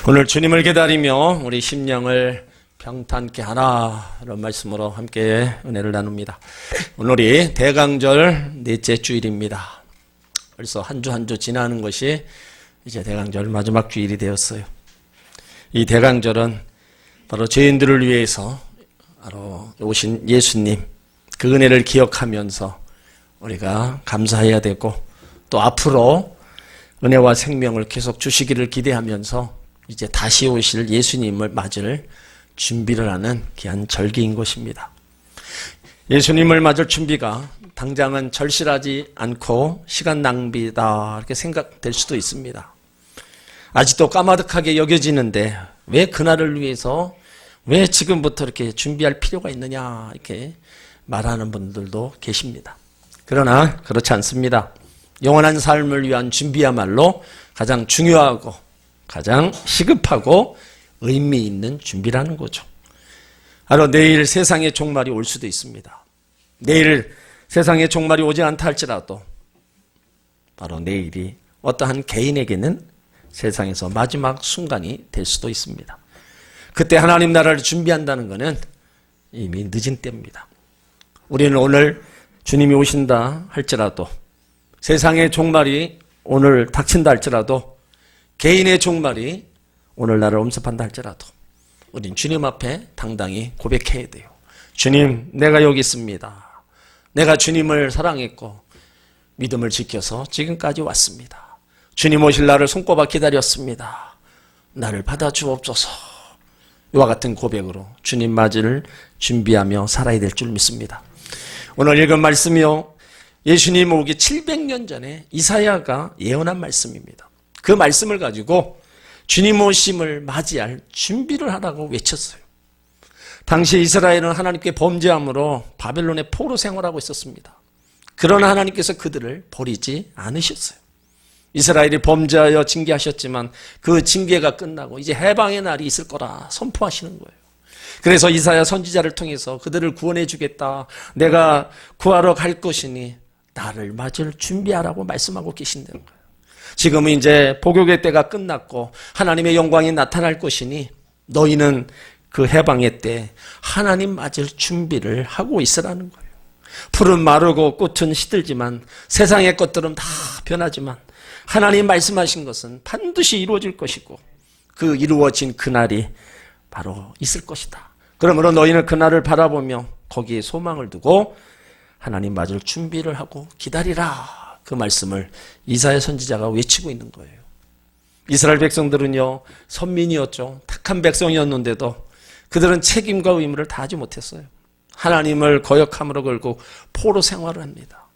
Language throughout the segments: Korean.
오늘 주님을 기다리며 우리 심령을 평탄케 하라, 이런 말씀으로 함께 은혜를 나눕니다. 오늘이 대강절 넷째 주일입니다. 벌써 한 주 한 주 지나는 것이 이제 대강절 마지막 주일이 되었어요. 이 대강절은 바로 죄인들을 위해서 바로 오신 예수님, 그 은혜를 기억하면서 우리가 감사해야 되고, 또 앞으로 은혜와 생명을 계속 주시기를 기대하면서 이제 다시 오실 예수님을 맞을 준비를 하는 귀한 절기인 것입니다. 예수님을 맞을 준비가 당장은 절실하지 않고 시간 낭비다, 이렇게 생각될 수도 있습니다. 아직도 까마득하게 여겨지는데 왜 그날을 위해서 왜 지금부터 이렇게 준비할 필요가 있느냐, 이렇게 말하는 분들도 계십니다. 그러나 그렇지 않습니다. 영원한 삶을 위한 준비야말로 가장 중요하고 가장 시급하고 의미 있는 준비라는 거죠. 바로 내일 세상의 종말이 올 수도 있습니다. 내일 세상의 종말이 오지 않다 할지라도 바로 내일이 어떠한 개인에게는 세상에서 마지막 순간이 될 수도 있습니다. 그때 하나님 나라를 준비한다는 것은 이미 늦은 때입니다. 우리는 오늘 주님이 오신다 할지라도, 세상의 종말이 오늘 닥친다 할지라도, 개인의 종말이 오늘 나를 엄습한다 할지라도 우린 주님 앞에 당당히 고백해야 돼요. 주님, 내가 여기 있습니다. 내가 주님을 사랑했고 믿음을 지켜서 지금까지 왔습니다. 주님 오실 날을 손꼽아 기다렸습니다. 나를 받아주옵소서. 이와 같은 고백으로 주님 맞을 준비하며 살아야 될 줄 믿습니다. 오늘 읽은 말씀이요, 예수님 오기 700년 전에 이사야가 예언한 말씀입니다. 그 말씀을 가지고 주님 오심을 맞이할 준비를 하라고 외쳤어요. 당시 이스라엘은 하나님께 범죄함으로 바벨론의 포로 생활하고 있었습니다. 그러나 하나님께서 그들을 버리지 않으셨어요. 이스라엘이 범죄하여 징계하셨지만 그 징계가 끝나고 이제 해방의 날이 있을 거라 선포하시는 거예요. 그래서 이사야 선지자를 통해서 그들을 구원해 주겠다, 내가 구하러 갈 것이니 나를 맞을 준비하라고 말씀하고 계신다는 거예요. 지금은 이제 복역의 때가 끝났고 하나님의 영광이 나타날 것이니 너희는 그 해방의 때 하나님 맞을 준비를 하고 있으라는 거예요. 풀은 마르고 꽃은 시들지만, 세상의 것들은 다 변하지만 하나님 말씀하신 것은 반드시 이루어질 것이고 그 이루어진 그날이 바로 있을 것이다. 그러므로 너희는 그날을 바라보며 거기에 소망을 두고 하나님 맞을 준비를 하고 기다리라. 그 말씀을 이사야 선지자가 외치고 있는 거예요. 이스라엘 백성들은요, 선민이었죠. 택한 백성이었는데도 그들은 책임과 의무를 다하지 못했어요. 하나님을 거역함으로 걸고 포로 생활을 합니다.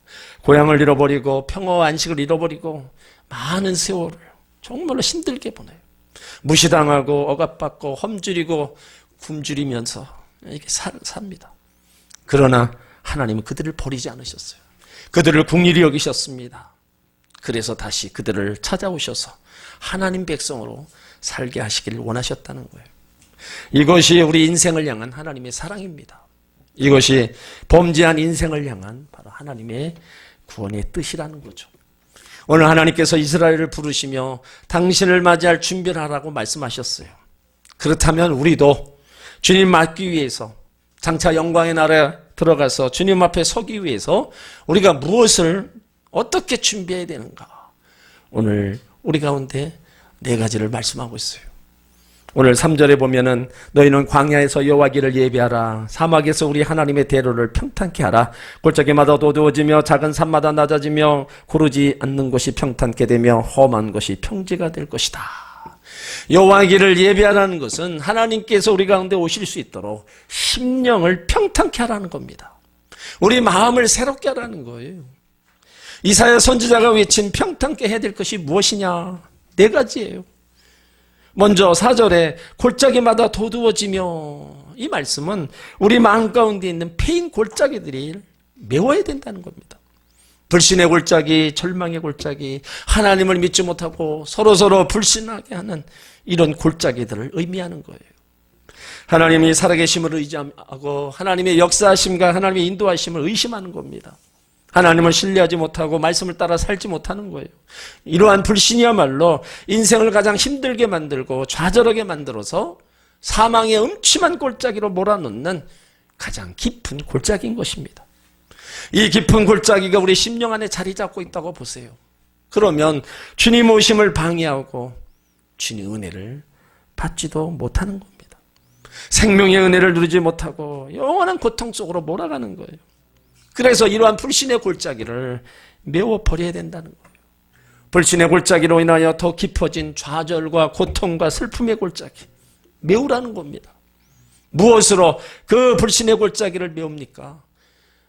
고향을 잃어버리고 평화와 안식을 잃어버리고 많은 세월을 정말로 힘들게 보내요. 무시당하고 억압받고 험주리고 굶주리면서 이렇게 삽니다. 그러나 하나님은 그들을 버리지 않으셨어요. 그들을 긍휼히 여기셨습니다. 그래서 다시 그들을 찾아오셔서 하나님 백성으로 살게 하시기를 원하셨다는 거예요. 이것이 우리 인생을 향한 하나님의 사랑입니다. 이것이 범죄한 인생을 향한 바로 하나님의 구원의 뜻이라는 거죠. 오늘 하나님께서 이스라엘을 부르시며 당신을 맞이할 준비를 하라고 말씀하셨어요. 그렇다면 우리도 주님 맞기 위해서, 장차 영광의 나라에 들어가서 주님 앞에 서기 위해서 우리가 무엇을 어떻게 준비해야 되는가, 오늘 우리 가운데 네 가지를 말씀하고 있어요. 오늘 3절에 보면은 너희는 광야에서 여호와 길을 예비하라, 사막에서 우리 하나님의 대로를 평탄케 하라. 골짜기마다 도두어지며 작은 산마다 낮아지며 고르지 않는 곳이 평탄케 되며 험한 것이 평지가 될 것이다. 여호와 길을 예비하라는 것은 하나님께서 우리 가운데 오실 수 있도록 심령을 평탄케 하라는 겁니다. 우리 마음을 새롭게 하라는 거예요. 이사야 선지자가 외친 평탄케 해야 될 것이 무엇이냐? 네 가지예요. 먼저 4절에 골짜기마다 도두어지며, 이 말씀은 우리 마음 가운데 있는 패인 골짜기들이 메워야 된다는 겁니다. 불신의 골짜기, 절망의 골짜기, 하나님을 믿지 못하고 서로서로 불신하게 하는 이런 골짜기들을 의미하는 거예요. 하나님이 살아계심을 의지하고 하나님의 역사하심과 하나님의 인도하심을 의심하는 겁니다. 하나님을 신뢰하지 못하고 말씀을 따라 살지 못하는 거예요. 이러한 불신이야말로 인생을 가장 힘들게 만들고 좌절하게 만들어서 사망의 음침한 골짜기로 몰아넣는 가장 깊은 골짜기인 것입니다. 이 깊은 골짜기가 우리 심령 안에 자리 잡고 있다고 보세요. 그러면 주님 오심을 방해하고 주님 은혜를 받지도 못하는 겁니다. 생명의 은혜를 누리지 못하고 영원한 고통 속으로 몰아가는 거예요. 그래서 이러한 불신의 골짜기를 메워버려야 된다는 거예요. 불신의 골짜기로 인하여 더 깊어진 좌절과 고통과 슬픔의 골짜기 메우라는 겁니다. 무엇으로 그 불신의 골짜기를 메웁니까?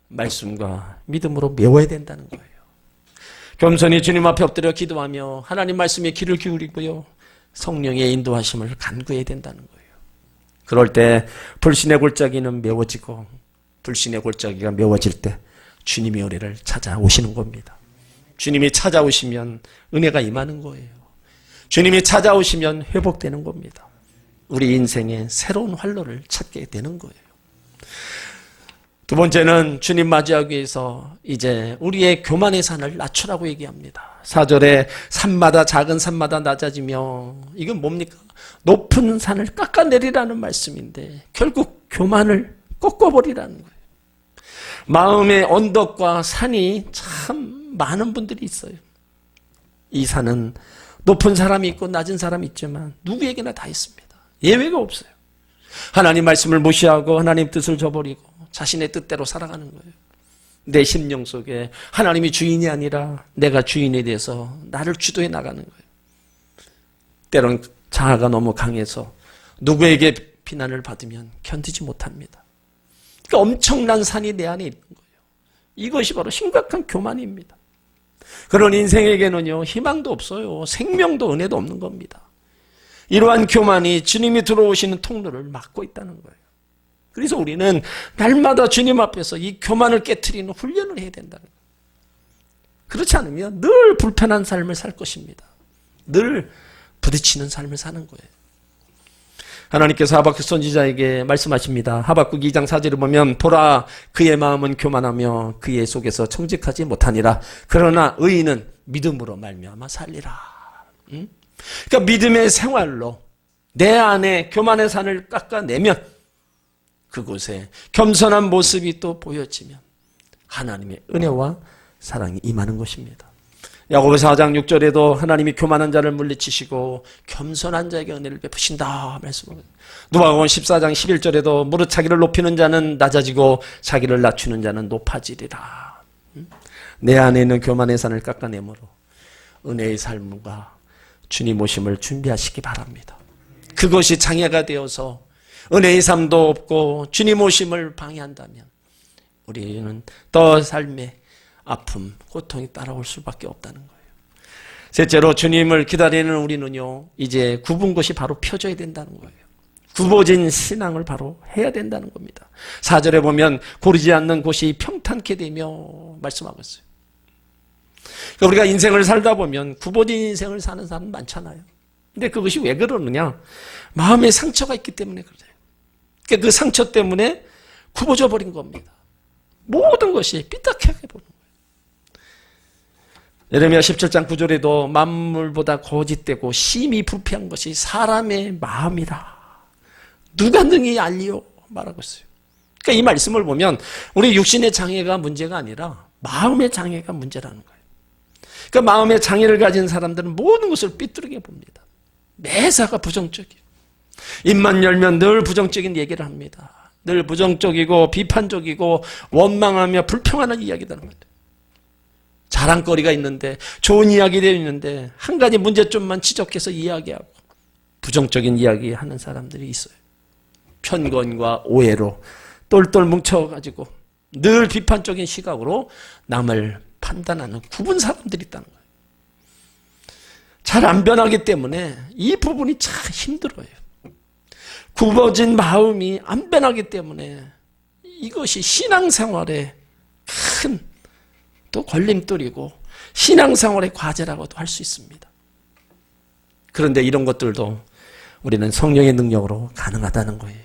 말씀과 믿음으로 메워야 된다는 거예요. 겸손히 주님 앞에 엎드려 기도하며 하나님 말씀에 귀를 기울이고요. 성령의 인도하심을 간구해야 된다는 거예요. 그럴 때 불신의 골짜기는 메워지고 불신의 골짜기가 메워질 때 주님의 은혜를 찾아오시는 겁니다. 주님이 찾아오시면 은혜가 임하는 거예요. 주님이 찾아오시면 회복되는 겁니다. 우리 인생의 새로운 활로를 찾게 되는 거예요. 두 번째는 주님 맞이하기 위해서 이제 우리의 교만의 산을 낮추라고 얘기합니다. 4절에 산마다 작은 산마다 낮아지며 이건 뭡니까? 높은 산을 깎아내리라는 말씀인데 결국 교만을 꺾어버리라는 거예요. 마음의 언덕과 산이 참 많은 분들이 있어요. 이 산은 높은 사람이 있고 낮은 사람이 있지만 누구에게나 다 있습니다. 예외가 없어요. 하나님 말씀을 무시하고 하나님 뜻을 저버리고 자신의 뜻대로 살아가는 거예요. 내 심령 속에 하나님이 주인이 아니라 내가 주인에 대해서 나를 주도해 나가는 거예요. 때론 자아가 너무 강해서 누구에게 비난을 받으면 견디지 못합니다. 그러니까 엄청난 산이 내 안에 있는 거예요. 이것이 바로 심각한 교만입니다. 그런 인생에게는요, 희망도 없어요. 생명도 은혜도 없는 겁니다. 이러한 교만이 주님이 들어오시는 통로를 막고 있다는 거예요. 그래서 우리는 날마다 주님 앞에서 이 교만을 깨트리는 훈련을 해야 된다는 거예요. 그렇지 않으면 늘 불편한 삶을 살 것입니다. 늘 부딪히는 삶을 사는 거예요. 하나님께서 하박국 선지자에게 말씀하십니다. 하박국 2장 4절을 보면 보라 그의 마음은 교만하며 그의 속에서 정직하지 못하니라. 그러나 의인은 믿음으로 말미암아 살리라. 그러니까 믿음의 생활로 내 안에 교만의 산을 깎아내면 그곳에 겸손한 모습이 또 보여지면 하나님의 은혜와 사랑이 임하는 것입니다. 야고보서 4장 6절에도 하나님이 교만한 자를 물리치시고 겸손한 자에게 은혜를 베푸신다 말씀합니다. 누가복음 14장 11절에도 무릇 자기를 높이는 자는 낮아지고 자기를 낮추는 자는 높아지리라. 내 안에 있는 교만의 산을 깎아내므로 은혜의 삶과 주님 오심을 준비하시기 바랍니다. 그것이 장애가 되어서 은혜의 삶도 없고 주님 오심을 방해한다면 우리는 더 삶에 아픔, 고통이 따라올 수밖에 없다는 거예요. 셋째로 주님을 기다리는 우리는요, 이제 굽은 것이 바로 펴져야 된다는 거예요. 굽어진 신앙을 바로 해야 된다는 겁니다. 4절에 보면 고르지 않는 곳이 평탄케 되며 말씀하고 있어요. 그러니까 우리가 인생을 살다 보면 굽어진 인생을 사는 사람 많잖아요. 근데 그것이 왜 그러느냐? 마음에 상처가 있기 때문에 그래요. 그러니까 그 상처 때문에 굽어져 버린 겁니다. 모든 것이 삐딱하게 보는 거예요. 예레미야 17장 9절에도 만물보다 거짓되고 심히 부패한 것이 사람의 마음이라. 누가 능히 알리요? 말하고 있어요. 그러니까 이 말씀을 보면 우리 육신의 장애가 문제가 아니라 마음의 장애가 문제라는 거예요. 그러니까 마음의 장애를 가진 사람들은 모든 것을 삐뚤게 봅니다. 매사가 부정적이에요. 입만 열면 늘 부정적인 얘기를 합니다. 늘 부정적이고 비판적이고 원망하며 불평하는 이야기들을 합니다. 자랑거리가 있는데 좋은 이야기도 있는데 한 가지 문제점만 지적해서 이야기하고 부정적인 이야기하는 사람들이 있어요. 편견과 오해로 똘똘 뭉쳐가지고 늘 비판적인 시각으로 남을 판단하는 굽은 사람들이 있다는 거예요. 잘 안 변하기 때문에 이 부분이 참 힘들어요. 굽어진 마음이 안 변하기 때문에 이것이 신앙생활에 큰 또 걸림돌이고 신앙생활의 과제라고도 할 수 있습니다. 그런데 이런 것들도 우리는 성령의 능력으로 가능하다는 거예요.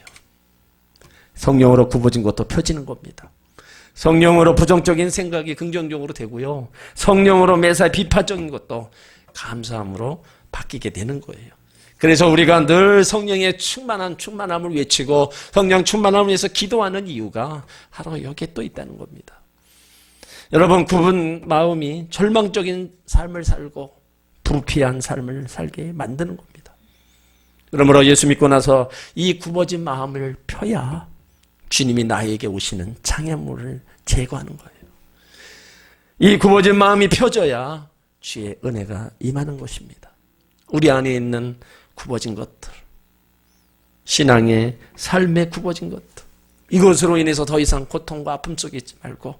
성령으로 굽어진 것도 펴지는 겁니다. 성령으로 부정적인 생각이 긍정적으로 되고요. 성령으로 매사에 비판적인 것도 감사함으로 바뀌게 되는 거예요. 그래서 우리가 늘 성령의 충만함을 외치고 성령 충만함을 위해서 기도하는 이유가 바로 여기에 또 있다는 겁니다. 여러분, 굽은 마음이 절망적인 삶을 살고 부패한 삶을 살게 만드는 겁니다. 그러므로 예수 믿고 나서 이 굽어진 마음을 펴야 주님이 나에게 오시는 장애물을 제거하는 거예요. 이 굽어진 마음이 펴져야 주의 은혜가 임하는 것입니다. 우리 안에 있는 굽어진 것들, 신앙의 삶에 굽어진 것들, 이것으로 인해서 더 이상 고통과 아픔 속에 있지 말고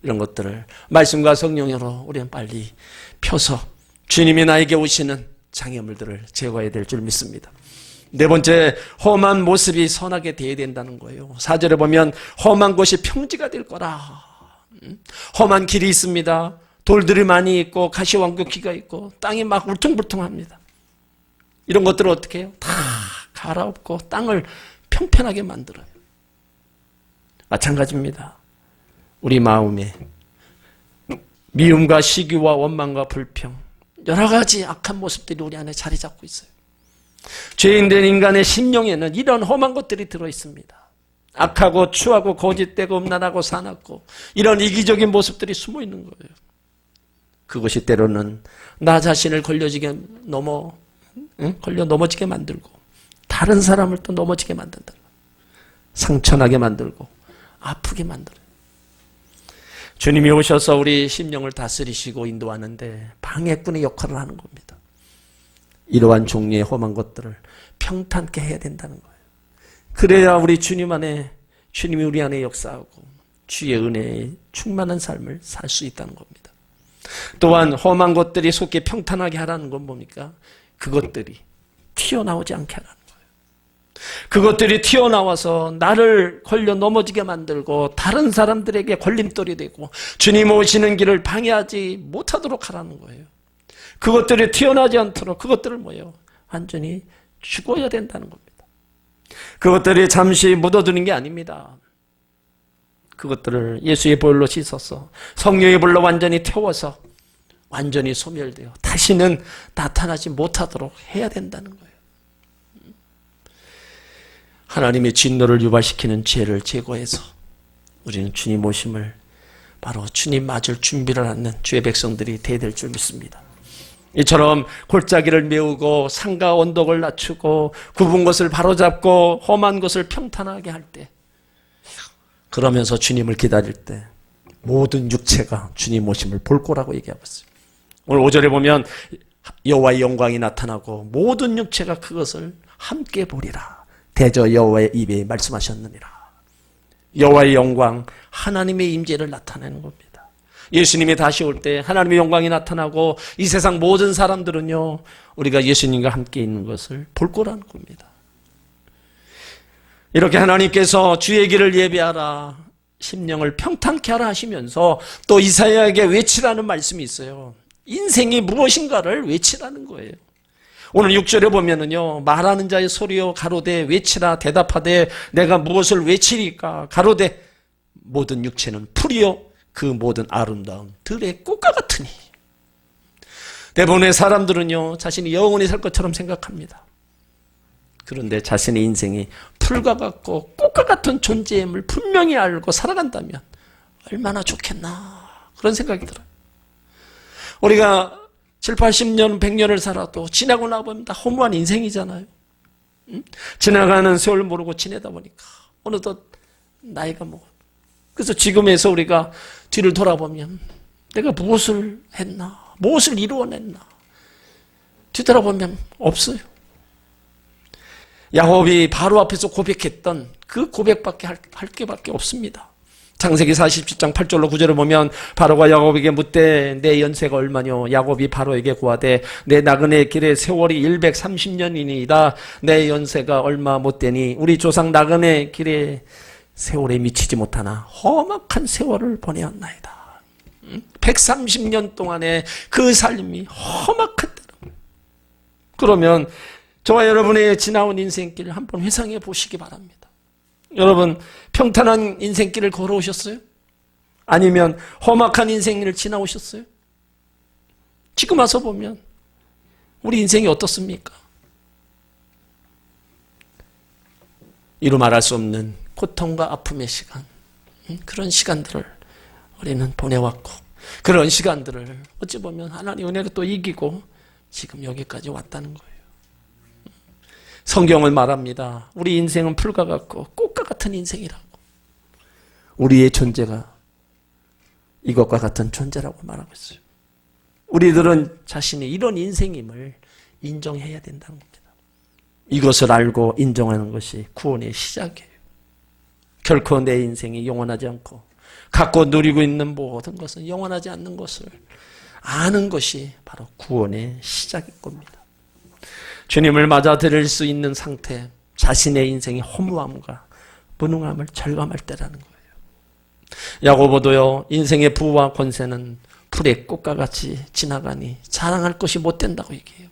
이런 것들을 말씀과 성령으로 우리는 빨리 펴서 주님이 나에게 오시는 장애물들을 제거해야 될 줄 믿습니다. 네 번째, 험한 모습이 선하게 되어야 된다는 거예요. 4절에 보면 험한 곳이 평지가 될 거라. 험한 길이 있습니다. 돌들이 많이 있고 가시왕국기가 있고 땅이 막 울퉁불퉁합니다. 이런 것들을 어떻게 해요? 다 갈아엎고 땅을 평평하게 만들어요. 마찬가지입니다. 우리 마음에 미움과 시기와 원망과 불평, 여러 가지 악한 모습들이 우리 안에 자리 잡고 있어요. 죄인된 인간의 심령에는 이런 험한 것들이 들어있습니다. 악하고 추하고 거짓되고 음란하고 사납고 이런 이기적인 모습들이 숨어 있는 거예요. 그것이 때로는 나 자신을 걸려 넘어지게 만들고 다른 사람을 또 넘어지게 만든다. 상처나게 만들고 아프게 만들어요. 주님이 오셔서 우리 심령을 다스리시고 인도하는데 방해꾼의 역할을 하는 겁니다. 이러한 종류의 험한 것들을 평탄케 해야 된다는 거예요. 그래야 우리 주님이 우리 안에 역사하고 주의 은혜에 충만한 삶을 살 수 있다는 겁니다. 또한 험한 것들이 속히 평탄하게 하라는 건 뭡니까? 그것들이 튀어나오지 않게 하라는 거예요. 그것들이 튀어나와서 나를 걸려 넘어지게 만들고 다른 사람들에게 걸림돌이 되고 주님 오시는 길을 방해하지 못하도록 하라는 거예요. 그것들이 튀어나오지 않도록 그것들을 완전히 죽어야 된다는 겁니다. 그것들이 잠시 묻어두는 게 아닙니다. 그것들을 예수의 보혈로 씻어서 성령의 불로 완전히 태워서 완전히 소멸되어 다시는 나타나지 못하도록 해야 된다는 거예요. 하나님의 진노를 유발시키는 죄를 제거해서 우리는 주님 오심을 바로 주님 맞을 준비를 하는 주의 백성들이 되어야 될 줄 믿습니다. 이처럼 골짜기를 메우고 산과 언덕을 낮추고 굽은 것을 바로잡고 험한 것을 평탄하게 할 때, 그러면서 주님을 기다릴 때 모든 육체가 주님 오심을 볼 거라고 얘기하고 있어요. 오늘 5절에 보면 여호와의 영광이 나타나고 모든 육체가 그것을 함께 보리라. 대저 여호와의 입에 말씀하셨느니라. 여호와의 영광, 하나님의 임재를 나타내는 겁니다. 예수님이 다시 올 때 하나님의 영광이 나타나고 이 세상 모든 사람들은요, 우리가 예수님과 함께 있는 것을 볼 거라는 겁니다. 이렇게 하나님께서 주의 길을 예배하라, 심령을 평탄케 하라 하시면서 또 이사야에게 외치라는 말씀이 있어요. 인생이 무엇인가를 외치라는 거예요. 오늘 6절에 보면은요, 말하는 자의 소리요 가로되 외치라 대답하되 내가 무엇을 외치리까 가로되 모든 육체는 풀이요 그 모든 아름다운 들의 꽃과 같으니. 대부분의 사람들은요, 자신이 영원히 살 것처럼 생각합니다. 그런데 자신의 인생이 풀과 같고 꽃과 같은 존재임을 분명히 알고 살아간다면 얼마나 좋겠나, 그런 생각이 들어요. 우리가 7, 80년, 100년을 살아도 지나고 나보면 다 허무한 인생이잖아요. 지나가는 세월 모르고 지내다 보니까 어느덧 나이가 먹어. 그래서 지금에서 우리가 뒤를 돌아보면 내가 무엇을 했나, 무엇을 이루어냈나, 뒤돌아보면 없어요. 야곱이 바로 앞에서 고백했던 그 고백밖에 할 게밖에 없습니다. 창세기 47장 8절로 9절을 보면 바로가 야곱에게 묻되 내 연세가 얼마뇨? 야곱이 바로에게 고하되 내 나그네 길의 세월이 130년이니이다. 내 연세가 얼마 못되니 우리 조상 나그네 길의 세월에 미치지 못하나 험악한 세월을 보내었나이다. 130년 동안의 그 삶이 험악했다. 그러면 저와 여러분의 지나온 인생길을 한번 회상해 보시기 바랍니다. 여러분 평탄한 인생길을 걸어오셨어요? 아니면 험악한 인생을 지나오셨어요? 지금 와서 보면 우리 인생이 어떻습니까? 이루 말할 수 없는 고통과 아픔의 시간, 그런 시간들을 우리는 보내왔고, 그런 시간들을 어찌 보면 하나님 은혜로 또 이기고 지금 여기까지 왔다는 거예요. 성경은 말합니다. 우리 인생은 풀과 같고 꽃과 같은 인생이라고. 우리의 존재가 이것과 같은 존재라고 말하고 있어요. 우리들은 자신이 이런 인생임을 인정해야 된다는 겁니다. 이것을 알고 인정하는 것이 구원의 시작이에요. 결코 내 인생이 영원하지 않고 갖고 누리고 있는 모든 것은 영원하지 않는 것을 아는 것이 바로 구원의 시작일 겁니다. 주님을 맞아들일 수 있는 상태, 자신의 인생의 허무함과 무능함을 절감할 때라는 거예요. 야고보도요, 인생의 부와 권세는 풀의 꽃과 같이 지나가니 자랑할 것이 못 된다고 얘기해요.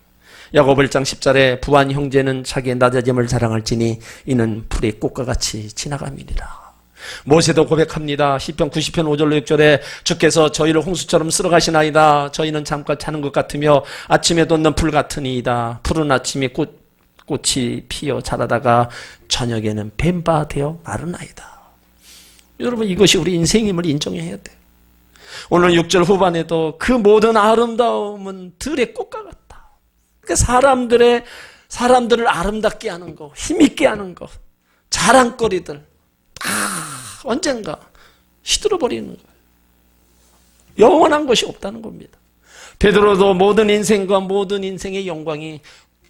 야고보 1장 10절에 부한 형제는 자기의 낮아짐을 자랑할지니 이는 풀의 꽃과 같이 지나감이니라. 모세도 고백합니다. 시편 90편 5절로 6절에 주께서 저희를 홍수처럼 쓸어가시나이다. 저희는 잠깐 자는 것 같으며 아침에 돋는 풀 같으니이다. 푸른 아침에 꽃이 피어 자라다가 저녁에는 뱀바 되어 마르나이다. 여러분, 이것이 우리 인생임을 인정해야 돼요. 오늘 6절 후반에도 그 모든 아름다움은 들의 꽃과 같다. 그러니까 사람들을 아름답게 하는 것, 힘있게 하는 것, 자랑거리들 다 언젠가 시들어버리는 거예요. 영원한 것이 없다는 겁니다. 베드로도 모든 인생과 모든 인생의 영광이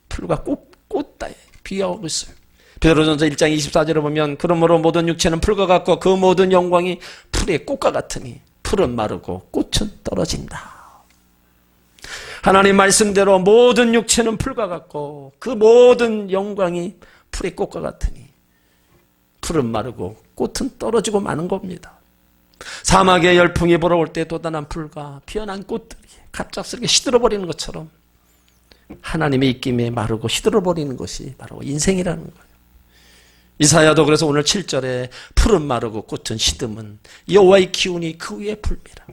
풀과 꽃다에 비유하고 있어요. 베드로전서 1장 24절에 보면 그러므로 모든 육체는 풀과 같고 그 모든 영광이 풀의 꽃과 같으니 풀은 마르고 꽃은 떨어진다. 하나님 말씀대로 모든 육체는 풀과 같고 그 모든 영광이 풀의 꽃과 같으니 풀은 마르고 꽃은 떨어지고 마는 겁니다. 사막의 열풍이 불어올 때 돋아난 풀과 피어난 꽃들이 갑작스럽게 시들어버리는 것처럼 하나님의 입김에 마르고 시들어버리는 것이 바로 인생이라는 거예요. 이사야도 그래서 오늘 7절에 풀은 마르고 꽃은 시듬은 여호와의 기운이 그 위에 불미라.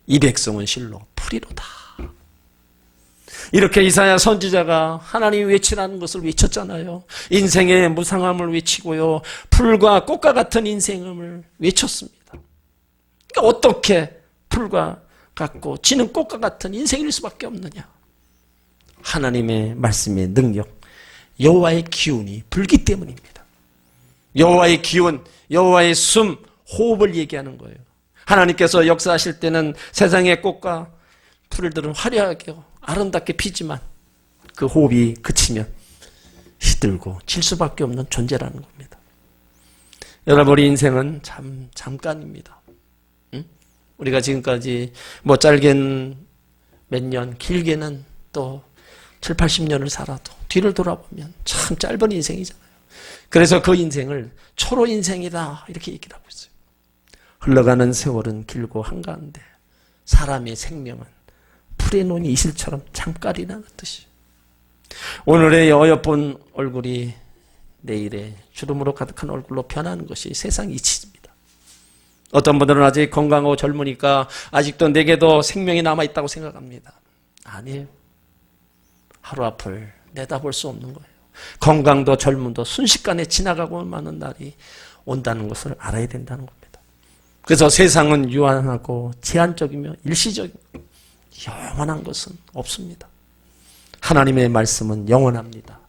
이 백성은 실로 풀이로다. 이렇게 이사야 선지자가 하나님 외치라는 것을 외쳤잖아요. 인생의 무상함을 외치고요. 풀과 꽃과 같은 인생을 외쳤습니다. 그러니까 어떻게 풀과 같고 지는 꽃과 같은 인생일 수밖에 없느냐. 하나님의 말씀의 능력, 여호와의 기운이 불기 때문입니다. 여호와의 기운, 여호와의 숨, 호흡을 얘기하는 거예요. 하나님께서 역사하실 때는 세상의 꽃과 풀들은 화려하게 아름답게 피지만 그 호흡이 그치면 시들고 질 수밖에 없는 존재라는 겁니다. 여러분, 우리 인생은 잠깐입니다. 응? 우리가 지금까지 뭐 짧게는 몇 년, 길게는 또 7, 80년을 살아도 뒤를 돌아보면 참 짧은 인생이잖아요. 그래서 그 인생을 초로 인생이다 이렇게 얘기를 하고 있어요. 흘러가는 세월은 길고 한가한데 사람의 생명은 풀의 논이 이슬처럼 잠깐이라는 뜻이에요. 오늘의 어여쁜 얼굴이 내일의 주름으로 가득한 얼굴로 변하는 것이 세상 이치입니다. 어떤 분들은 아직 건강하고 젊으니까 아직도 내게도 생명이 남아있다고 생각합니다. 아니에요. 하루 앞을 내다볼 수 없는 거예요. 건강도 젊음도 순식간에 지나가고 마는 날이 온다는 것을 알아야 된다는 겁니다. 그래서 세상은 유한하고 제한적이며 일시적인 영원한 것은 없습니다. 하나님의 말씀은 영원합니다.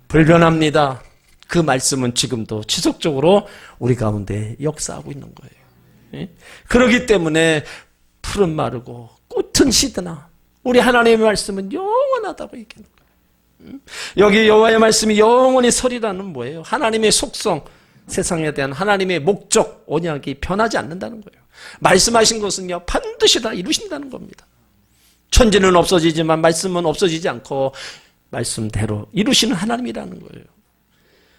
불변합니다. 그 말씀은 지금도 지속적으로 우리 가운데 역사하고 있는 거예요. 그렇기 때문에 풀은 마르고 꽃은 시드나 우리 하나님의 말씀은 영원하다고 얘기하는 거예요. 여기 여호와의 말씀이 영원히 서리라는 뭐예요? 하나님의 속성, 세상에 대한 하나님의 목적, 언약이 변하지 않는다는 거예요. 말씀하신 것은요 반드시 다 이루신다는 겁니다. 천지는 없어지지만 말씀은 없어지지 않고 말씀대로 이루시는 하나님이라는 거예요.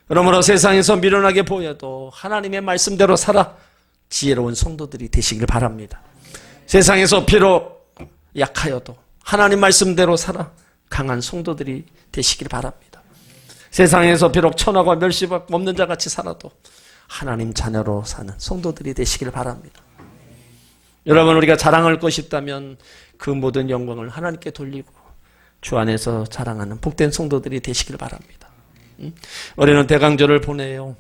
그러므로 세상에서 미련하게 보여도 하나님의 말씀대로 살아 지혜로운 성도들이 되시길 바랍니다. 세상에서 비록 약하여도 하나님 말씀대로 살아 강한 성도들이 되시길 바랍니다. 세상에서 비록 천하고 멸시받고 없는 자같이 살아도 하나님 자녀로 사는 성도들이 되시길 바랍니다. 여러분, 우리가 자랑할 것이 있다면 그 모든 영광을 하나님께 돌리고 주 안에서 자랑하는 복된 성도들이 되시길 바랍니다. 우리는 대강절을 보내요.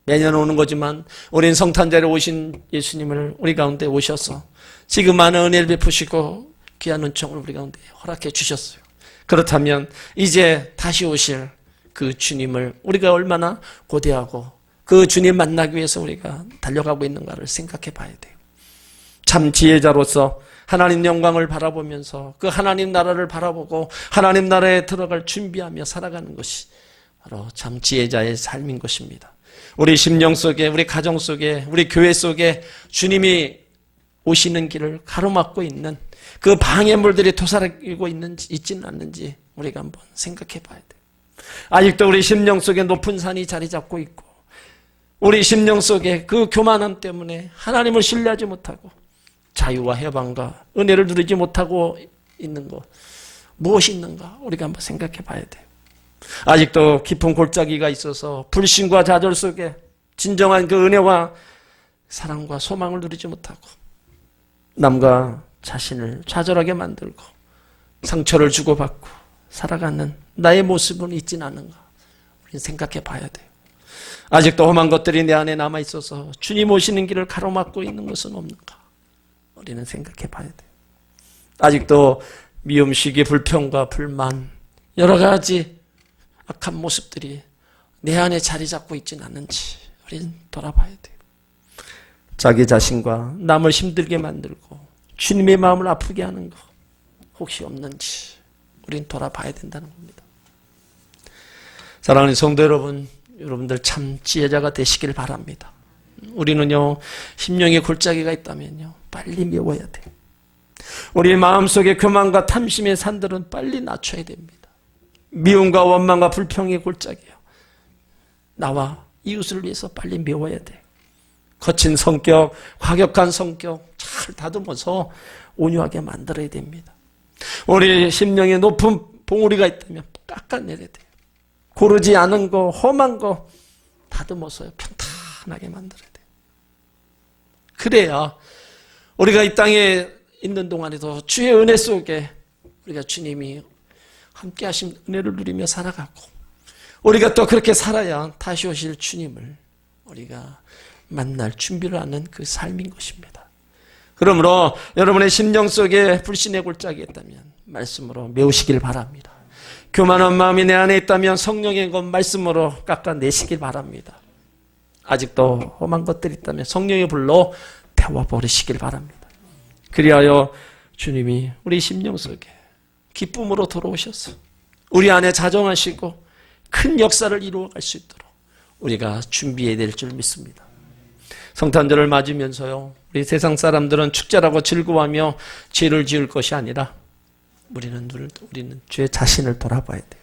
매년 오는 거지만 우린 성탄절에 오신 예수님을 우리 가운데 오셔서 지금 많은 은혜를 베푸시고 귀한 은총을 우리 가운데 허락해 주셨어요. 그렇다면 이제 다시 오실 그 주님을 우리가 얼마나 고대하고 그 주님 만나기 위해서 우리가 달려가고 있는가를 생각해 봐야 돼요. 참 지혜자로서 하나님 영광을 바라보면서 그 하나님 나라를 바라보고 하나님 나라에 들어갈 준비하며 살아가는 것이 바로 참 지혜자의 삶인 것입니다. 우리 심령 속에, 우리 가정 속에, 우리 교회 속에 주님이 오시는 길을 가로막고 있는 그 방해물들이 도사리고 있지는 않는지 우리가 한번 생각해 봐야 돼요. 아직도 우리 심령 속에 높은 산이 자리 잡고 있고 우리 심령 속에 그 교만함 때문에 하나님을 신뢰하지 못하고 자유와 해방과 은혜를 누리지 못하고 있는 것 무엇이 있는가 우리가 한번 생각해 봐야 돼요. 아직도 깊은 골짜기가 있어서 불신과 좌절 속에 진정한 그 은혜와 사랑과 소망을 누리지 못하고 남과 자신을 좌절하게 만들고 상처를 주고받고 살아가는 나의 모습은 있지는 않은가 우리는 생각해 봐야 돼요. 아직도 험한 것들이 내 안에 남아있어서 주님 오시는 길을 가로막고 있는 것은 없는가 우리는 생각해 봐야 돼요. 아직도 미움, 시기, 불평과 불만 여러 가지 악한 모습들이 내 안에 자리 잡고 있지는 않는지 우리는 돌아봐야 돼요. 자기 자신과 남을 힘들게 만들고 주님의 마음을 아프게 하는 것 혹시 없는지 우리는 돌아봐야 된다는 겁니다. 사랑하는 성도 여러분, 여러분들 참 지혜자가 되시길 바랍니다. 우리는요 심령의 골짜기가 있다면요 빨리 메워야 돼요. 우리 마음속에 교만과 탐심의 산들은 빨리 낮춰야 됩니다. 미움과 원망과 불평의 골짜기요 나와 이웃을 위해서 빨리 메워야 돼요. 거친 성격, 과격한 성격 잘 다듬어서 온유하게 만들어야 됩니다. 우리 심령에 높은 봉우리가 있다면 깎아내려야 돼요. 고르지 않은 거, 험한 거 다듬어서 평탄하게 만들어야 돼요. 그래야 우리가 이 땅에 있는 동안에도 주의 은혜 속에 우리가 주님이 함께 하신 은혜를 누리며 살아가고 우리가 또 그렇게 살아야 다시 오실 주님을 우리가 만날 준비를 하는 그 삶인 것입니다. 그러므로 여러분의 심령 속에 불신의 골짜기 있다면 말씀으로 메우시길 바랍니다. 교만한 마음이 내 안에 있다면 성령의 것 말씀으로 깎아내시길 바랍니다. 아직도 험한 것들이 있다면 성령의 불로 태워버리시길 바랍니다. 그리하여 주님이 우리 심령 속에 기쁨으로 돌아오셔서 우리 안에 자정하시고 큰 역사를 이루어갈 수 있도록 우리가 준비해야 될 줄 믿습니다. 성탄절을 맞으면서요 우리 세상 사람들은 축제라고 즐거워하며 죄를 지을 것이 아니라 우리는 죄 자신을 돌아봐야 돼요.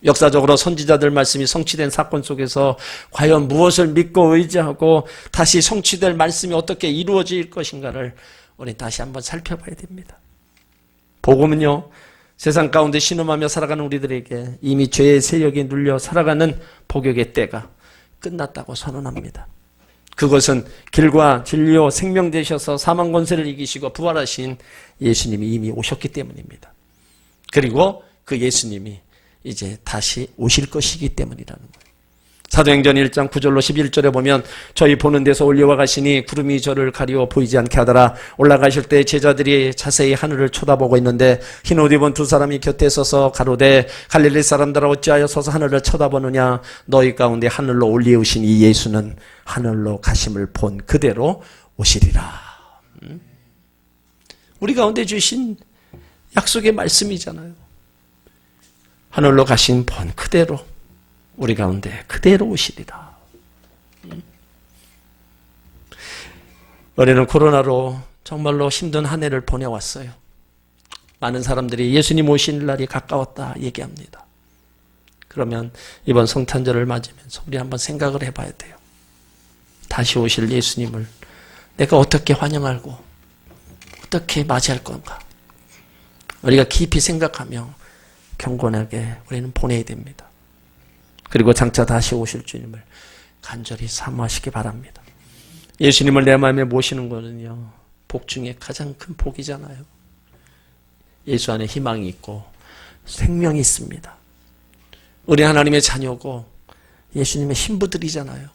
역사적으로 선지자들 말씀이 성취된 사건 속에서 과연 무엇을 믿고 의지하고 다시 성취될 말씀이 어떻게 이루어질 것인가를 우리 다시 한번 살펴봐야 됩니다. 복음은요 세상 가운데 신음하며 살아가는 우리들에게 이미 죄의 세력이 눌려 살아가는 복역의 때가 끝났다고 선언합니다. 그것은 길과 진리요 생명 되셔서 사망 권세를 이기시고 부활하신 예수님이 이미 오셨기 때문입니다. 그리고 그 예수님이 이제 다시 오실 것이기 때문이라는 거예요. 사도행전 1장 9절로 11절에 보면 저희 보는 데서 올려와 가시니 구름이 저를 가리워 보이지 않게 하더라. 올라가실 때 제자들이 자세히 하늘을 쳐다보고 있는데 흰 옷 입은 두 사람이 곁에 서서 가로되 갈릴리 사람들아 어찌하여 서서 하늘을 쳐다보느냐. 너희 가운데 하늘로 올리우신 이 예수는 하늘로 가심을 본 그대로 오시리라. 우리 가운데 주신 약속의 말씀이잖아요. 하늘로 가신 본 그대로 우리 가운데 그대로 오시리라. 우리는 코로나로 정말로 힘든 한 해를 보내왔어요. 많은 사람들이 예수님 오신 날이 가까웠다 얘기합니다. 그러면 이번 성탄절을 맞으면서 우리 한번 생각을 해봐야 돼요. 다시 오실 예수님을 내가 어떻게 환영하고 어떻게 맞이할 건가. 우리가 깊이 생각하며 경건하게 우리는 보내야 됩니다. 그리고 장차 다시 오실 주님을 간절히 사모하시기 바랍니다. 예수님을 내 마음에 모시는 것은요 복 중에 가장 큰 복이잖아요. 예수 안에 희망이 있고 생명이 있습니다. 우리 하나님의 자녀고 예수님의 신부들이잖아요.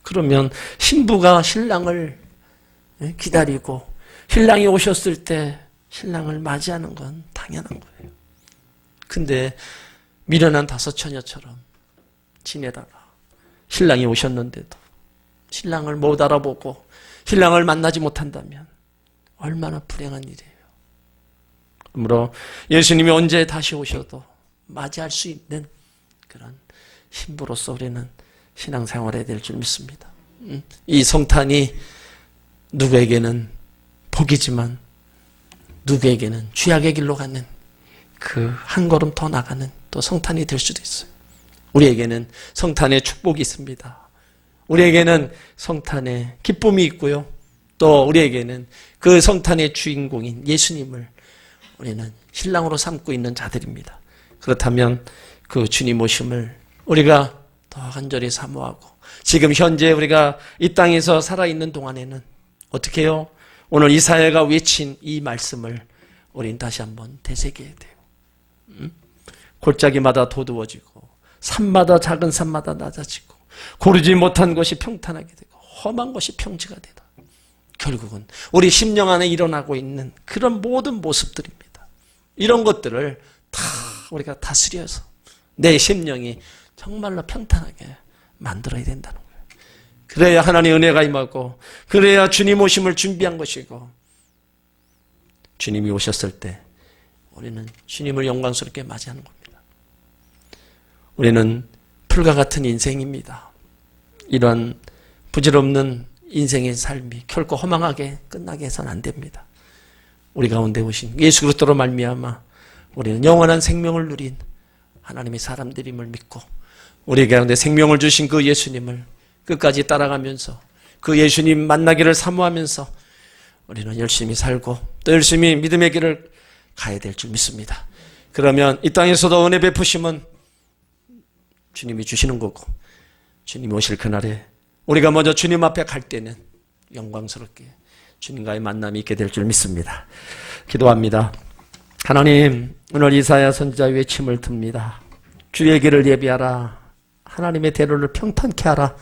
그러면 신부가 신랑을 기다리고 신랑이 오셨을 때 신랑을 맞이하는 건 당연한 거예요. 근데 미련한 다섯 처녀처럼 지내다가 신랑이 오셨는데도 신랑을 못 알아보고 신랑을 만나지 못한다면 얼마나 불행한 일이에요. 그러므로 예수님이 언제 다시 오셔도 맞이할 수 있는 그런 신부로서 우리는 신앙생활을 해야 될 줄 믿습니다. 이 성탄이 누구에게는 복이지만 누구에게는 죄악의 길로 가는 그 한 걸음 더 나가는 또 성탄이 될 수도 있어요. 우리에게는 성탄의 축복이 있습니다. 우리에게는 성탄의 기쁨이 있고요. 또 우리에게는 그 성탄의 주인공인 예수님을 우리는 신랑으로 삼고 있는 자들입니다. 그렇다면 그 주님 오심을 우리가 더 간절히 사모하고 지금 현재 우리가 이 땅에서 살아있는 동안에는 어떻게 해요? 오늘 이사야가 외친 이 말씀을 우린 다시 한번 되새겨야 돼요. 골짜기마다 도두어지고 산마다 작은 산마다 낮아지고 고르지 못한 것이 평탄하게 되고 험한 것이 평지가 되다. 결국은 우리 심령 안에 일어나고 있는 그런 모든 모습들입니다. 이런 것들을 다 우리가 다스려서 내 심령이 정말로 평탄하게 만들어야 된다는 거예요. 그래야 하나님의 은혜가 임하고 그래야 주님 오심을 준비한 것이고 주님이 오셨을 때 우리는 주님을 영광스럽게 맞이하는 겁니다. 우리는 풀과 같은 인생입니다. 이러한 부질없는 인생의 삶이 결코 허망하게 끝나게 해서는 안 됩니다. 우리 가운데 오신 예수 그리스도로 말미암아 우리는 영원한 생명을 누린 하나님의 사람들임을 믿고 우리 가운데 생명을 주신 그 예수님을 끝까지 따라가면서 그 예수님 만나기를 사모하면서 우리는 열심히 살고 또 열심히 믿음의 길을 가야 될 줄 믿습니다. 그러면 이 땅에서도 은혜 베푸심은 주님이 주시는 거고 주님이 오실 그날에 우리가 먼저 주님 앞에 갈 때는 영광스럽게 주님과의 만남이 있게 될 줄 믿습니다. 기도합니다. 하나님, 오늘 이사야 선지자의 외침을 듭니다. 주의 길을 예비하라. 하나님의 대로를 평탄케 하라.